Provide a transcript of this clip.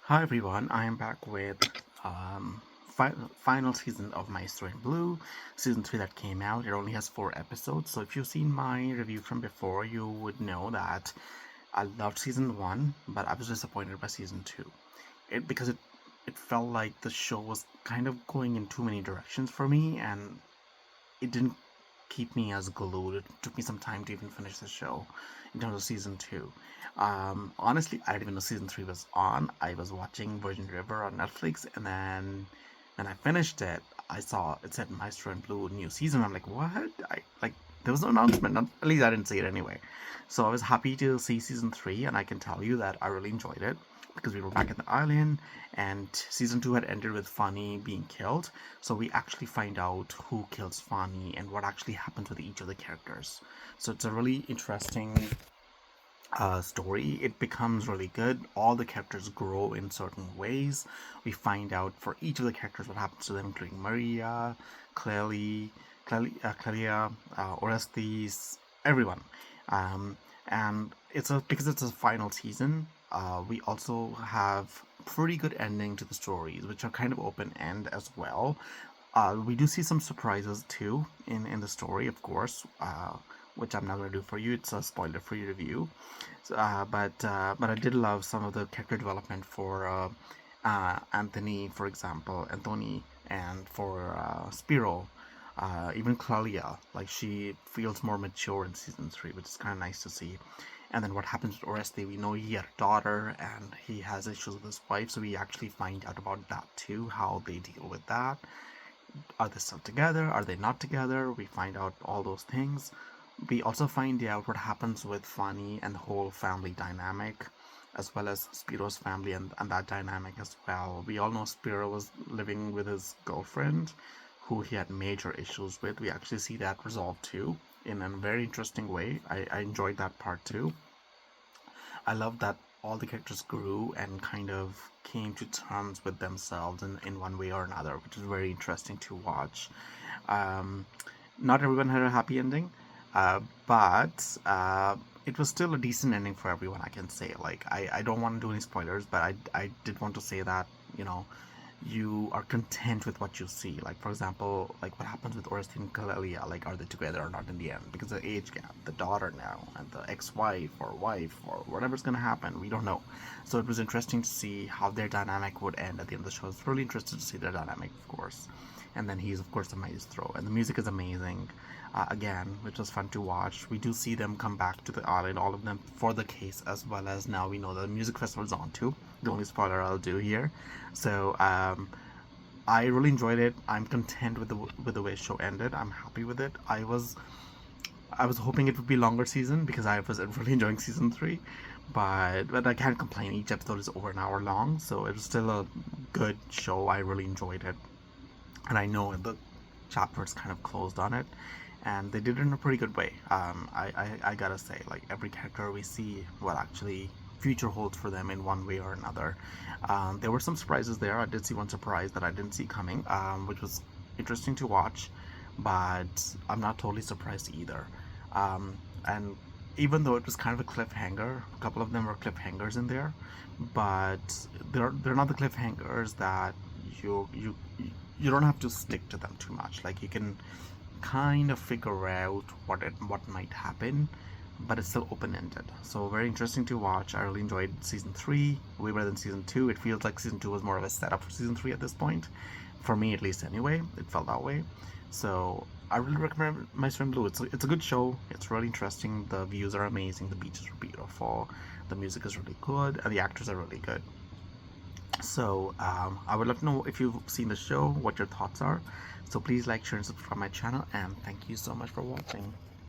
Hi everyone, I am back with um, final season of Maestro in Blue, season 3 that came out. It only has 4 episodes, so if you've seen my review from before, you would know that I loved season 1, but I was disappointed by season 2. Because it felt like the show was kind of going in too many directions for me, and it didn't keep me as glued. It took me some time to even finish the show in terms of season 2. Honestly, I didn't even know season 3 was on. I was watching Virgin River on Netflix, and then when I finished it, I saw it said Maestro and Blue new season. I'm like, what? I like there was no announcement. At least I didn't see it anyway. So I was happy to see season 3, and I can tell you that I really enjoyed it because we were back at the island, and season 2 had ended with Fanny being killed. So we actually find out who kills Fanny and what actually happens with each of the characters. So it's a really interesting story. It becomes really good. All the characters grow in certain ways. We find out for each of the characters what happens to them, including Maria, Clelia, Orestes, everyone. Um, and it's a because it's a final season. We also have pretty good ending to the stories, which are kind of open end as well. We do see some surprises too in the story, of course, which I'm not going to do for you. It's a spoiler-free review. So, but I did love some of the character development for Anthony, for example, Anthony, and for Spiro. Even Claudia, like she feels more mature in season 3, which is kind of nice to see. And then what happens with Oreste? We know he had a daughter and he has issues with his wife, so we actually find out about that too, how they deal with that. Are they still together? Are they not together? We find out all those things. We also find out what happens with Fanny and the whole family dynamic, as well as Spiro's family and that dynamic as well. We all know Spiro was living with his girlfriend, who he had major issues with. We actually see that resolved too, in a very interesting way. I enjoyed that part too. I love that all the characters grew and kind of came to terms with themselves in one way or another, which is very interesting to watch. Um, Not everyone had a happy ending, but it was still a decent ending for everyone, I can say. Like, I don't want to do any spoilers, but I did want to say that, you know, you are content with what you see. Like, for example, like what happens with Oreste and Kalelia, like are they together or not in the end? Because of the age gap, the daughter now, and the ex-wife or wife or whatever's gonna happen, we don't know. So it was interesting to see how their dynamic would end at the end of the show. I was really interested to see their dynamic, of course. And then he's of course the maestro, and the music is amazing. Again, which was fun to watch. We do see them come back to the island, all of them, for the case, as well as now we know the music festival's on too. The only spoiler I'll do here. So I really enjoyed it. I'm content with the way the show ended. I'm happy with it. I was hoping it would be longer season because I was really enjoying season 3, but I can't complain. Each episode is over an hour long, so it was still a good show. I really enjoyed it, and I know the chapters kind of closed on it, and they did it in a pretty good way. I gotta say, like every character we see, what actually future holds for them in one way or another. There were some surprises there. I did see one surprise that I didn't see coming, which was interesting to watch, but I'm not totally surprised either. And even though it was kind of a cliffhanger, a couple of them were cliffhangers in there, but they're not the cliffhangers that you you don't have to stick to them too much. Like you can kind of figure out what might happen, but it's still open ended. So very interesting to watch. I really enjoyed season 3 way better than season 2. It feels like season 2 was more of a setup for season 3 at this point, for me at least. Anyway, it felt that way. So I really recommend Maestro in Blue. It's a good show. It's really interesting. The views are amazing. The beaches are beautiful. The music is really good, and the actors are really good. So I would love to know if you've seen the show, what your thoughts are. So please like, share, and subscribe my channel, and thank you so much for watching.